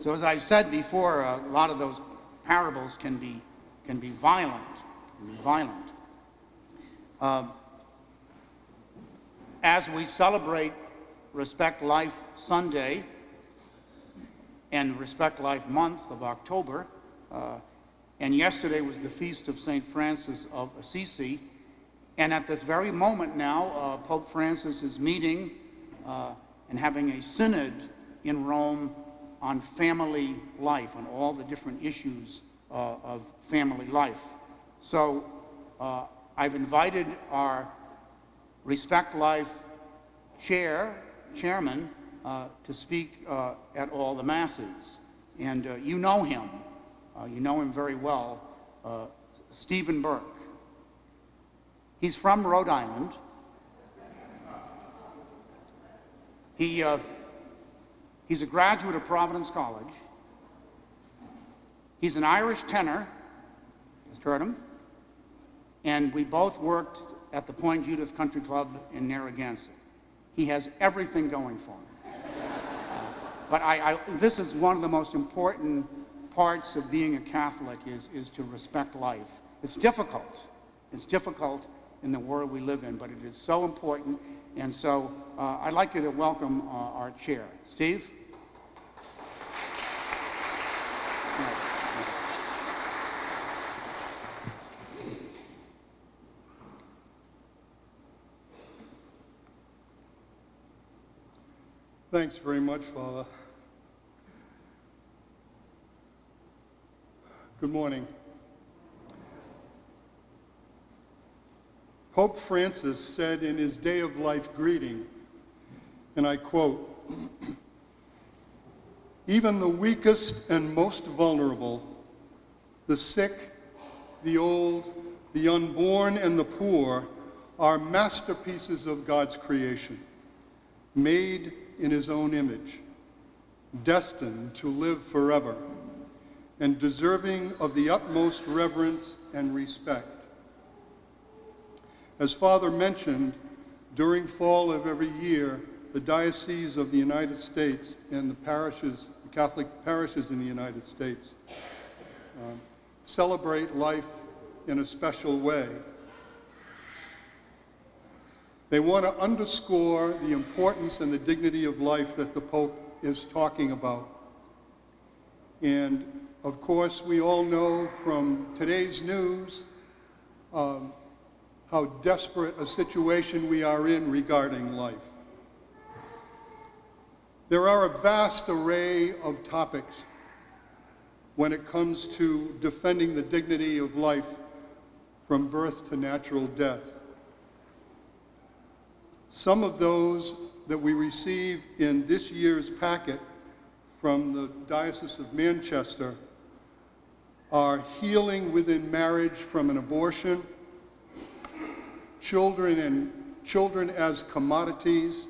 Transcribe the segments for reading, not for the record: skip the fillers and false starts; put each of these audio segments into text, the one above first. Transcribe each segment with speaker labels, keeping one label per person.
Speaker 1: So as I said before, a lot of those parables can be violent. As we celebrate Respect Life Sunday and Respect Life Month of October, and yesterday was the feast of St. Francis of Assisi, and at this very moment now, Pope Francis is meeting and having a synod in Rome on family life, on all the different issues of family life. So I've invited our Respect Life chairman to speak at all the masses. And you know him very well, Stephen Burke. He's from Rhode Island. He's a graduate of Providence College. He's an Irish tenor, just heard him, and we both worked at the Point Judith Country Club in Narragansett. He has everything going for him. But this is one of the most important parts of being a Catholic is to respect life. It's difficult. It's difficult in the world we live in, but it is so important. And so I'd like you to welcome our chair. Steve?
Speaker 2: Thanks very much, Father. Good morning. Pope Francis said in his Day of Life greeting, and I quote, "Even the weakest and most vulnerable, the sick, the old, the unborn, and the poor are masterpieces of God's creation, made in his own image, destined to live forever, and deserving of the utmost reverence and respect." As Father mentioned, during fall of every year, the Diocese of the United States and the Catholic parishes in the United States celebrate life in a special way. They want to underscore the importance and the dignity of life that the Pope is talking about. And of course, we all know from today's news how desperate a situation we are in regarding life. There are a vast array of topics when it comes to defending the dignity of life from birth to natural death. Some of those that we receive in this year's packet from the Diocese of Manchester are healing within marriage from an abortion, children as commodities,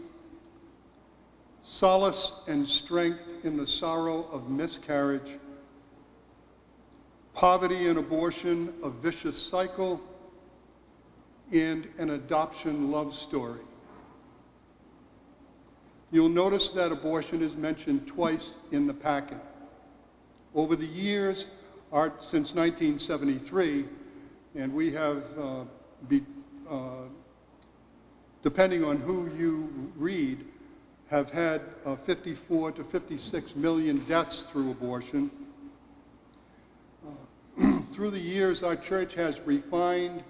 Speaker 2: solace and strength in the sorrow of miscarriage, poverty and abortion, a vicious cycle, and an adoption love story. You'll notice that abortion is mentioned twice in the packet. Over the years, since 1973, and we have, depending on who you read, have had 54 to 56 million deaths through abortion. Through the years, our church has refined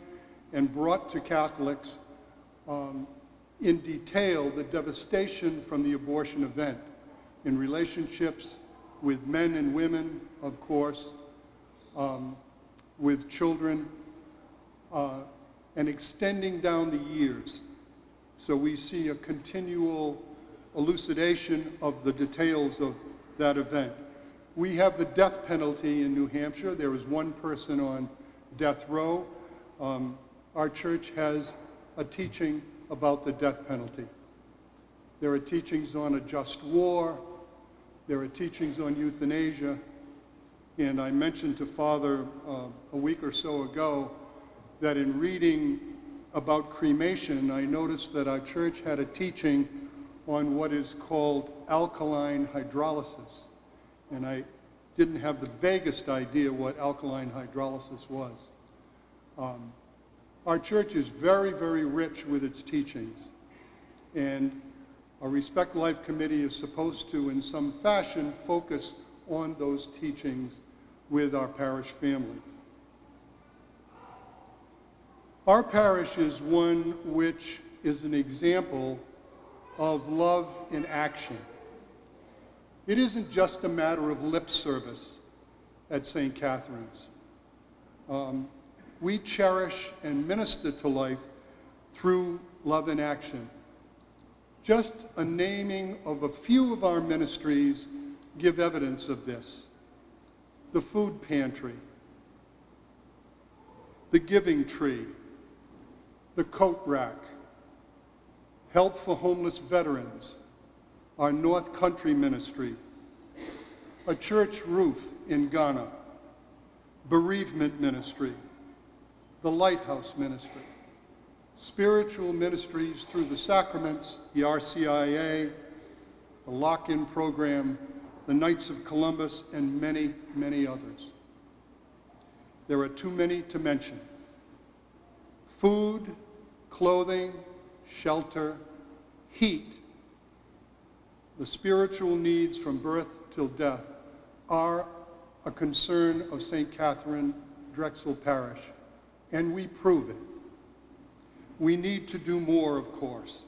Speaker 2: and brought to Catholics in detail the devastation from the abortion event in relationships with men and women, of course, with children, and extending down the years. So we see a continual elucidation of the details of that event. We have the death penalty in New Hampshire. There is one person on death row. Our church has a teaching about the death penalty. There are teachings on a just war. There are teachings on euthanasia. And I mentioned to Father a week or so ago that in reading about cremation, I noticed that our church had a teaching on what is called alkaline hydrolysis. and I didn't have the vaguest idea what alkaline hydrolysis was. Our church is very, very rich with its teachings, and our Respect Life Committee is supposed to, in some fashion, focus on those teachings with our parish family. Our parish is one which is an example of love in action. It isn't just a matter of lip service at St. Catherine's. We cherish and minister to life through love in action. Just a naming of a few of our ministries give evidence of this. The food pantry, the giving tree, the coat rack, help for homeless veterans, our North Country ministry, a church roof in Ghana, bereavement ministry, the Lighthouse ministry, spiritual ministries through the sacraments, the RCIA, the lock-in program, the Knights of Columbus, and many, many others. There are too many to mention. Food, clothing, shelter, heat, the spiritual needs from birth till death are a concern of St. Catherine Drexel Parish, and we prove it. We need to do more, of course.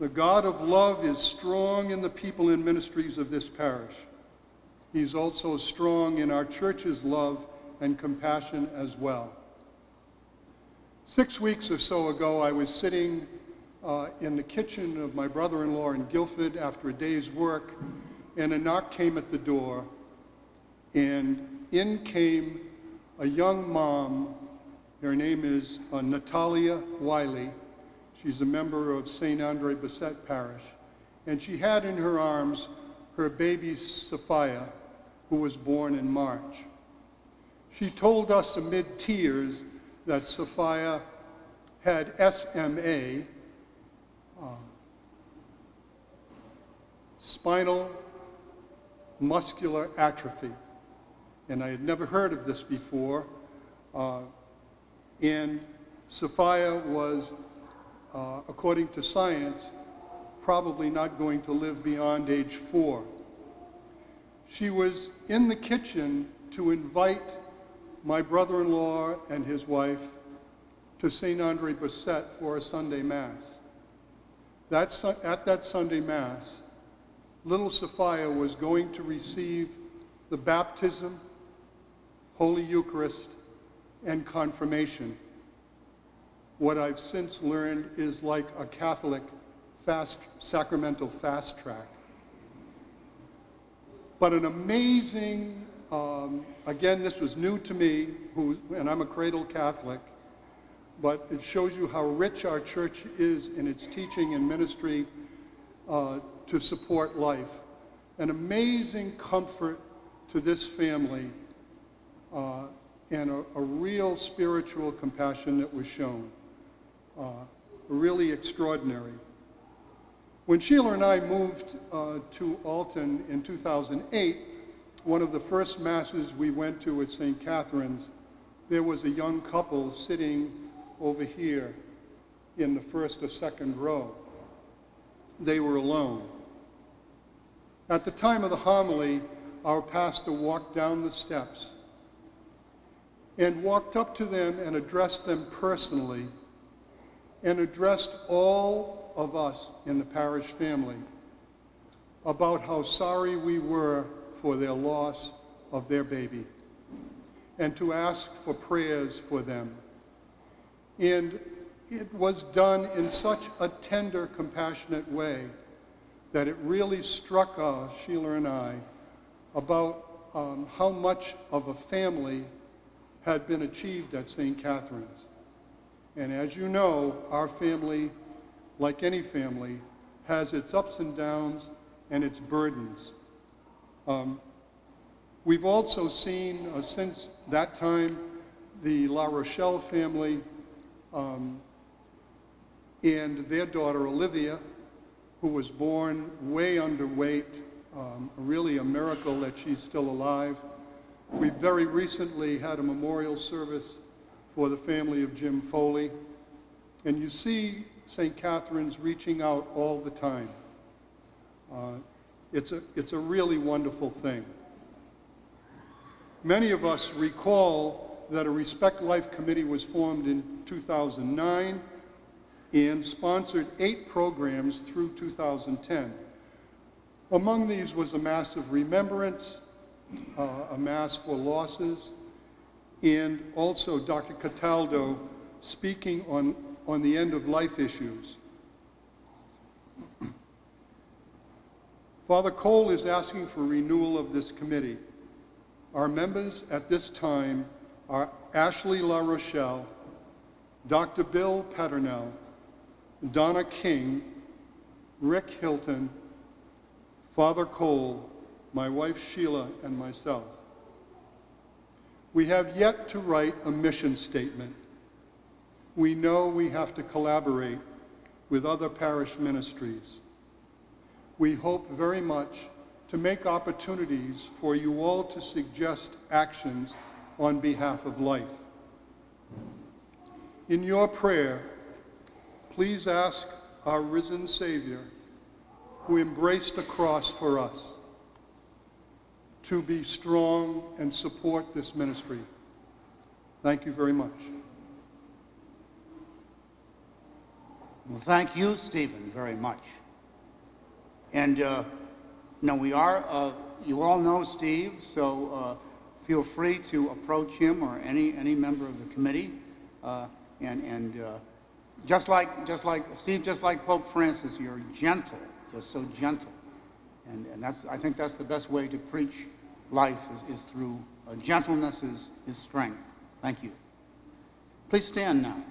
Speaker 2: The God of love is strong in the people and ministries of this parish. He's also strong in our church's love and compassion as well. 6 weeks or so ago, I was sitting in the kitchen of my brother-in-law in Guilford after a day's work, and a knock came at the door, and in came a young mom. Her name is Natalia Wiley. She's a member of St. Andre Bessette Parish, and she had in her arms her baby Sophia, who was born in March. She told us amid tears that Sophia had SMA, spinal muscular atrophy, and I had never heard of this before, and Sophia was, according to science, probably not going to live beyond age 4. She was in the kitchen to invite my brother-in-law and his wife to St. Andre Bessette for a Sunday Mass. At that Sunday Mass, little Sophia was going to receive the baptism, Holy Eucharist, and confirmation. What I've since learned is like a Catholic sacramental fast track. But an amazing, again, this was new to me, and I'm a cradle Catholic, but it shows you how rich our church is in its teaching and ministry to support life. An amazing comfort to this family, and a real spiritual compassion that was shown. Really extraordinary. When Sheila and I moved to Alton in 2008, one of the first masses we went to at St. Catherine's, there was a young couple sitting over here in the first or second row. They were alone. At the time of the homily, our pastor walked down the steps and walked up to them and addressed them personally, and addressed all of us in the parish family about how sorry we were for their loss of their baby, and to ask for prayers for them. And it was done in such a tender, compassionate way that it really struck us, Sheila and I, about how much of a family had been achieved at St. Catherine's. And as you know, our family, like any family, has its ups and downs and its burdens. We've also seen, since that time, the La Rochelle family and their daughter Olivia, who was born way underweight, Really a miracle that she's still alive. We very recently had a memorial service for the family of Jim Foley. And you see St. Catherine's reaching out all the time. It's a really wonderful thing. Many of us recall that a Respect Life Committee was formed in 2009 and sponsored 8 programs through 2010. Among these was a Mass of Remembrance, a Mass for Losses, and also Dr. Cataldo speaking on the end-of-life issues. Father Cole is asking for renewal of this committee. Our members at this time are Ashley La Rochelle, Dr. Bill Peternell, Donna King, Rick Hilton, Father Cole, my wife Sheila, and myself. We have yet to write a mission statement. We know we have to collaborate with other parish ministries. We hope very much to make opportunities for you all to suggest actions on behalf of life. In your prayer, please ask our risen Savior, who embraced the cross for us, to be strong and support this ministry. Thank you very much.
Speaker 1: Well, thank you, Stephen, very much. And no, we are, you all know Steve, so feel free to approach him or any member of the committee. Just like Steve, just like Pope Francis, you're gentle, just so gentle. And I think that's the best way to preach life is through gentleness is strength. Thank you. Please stand now.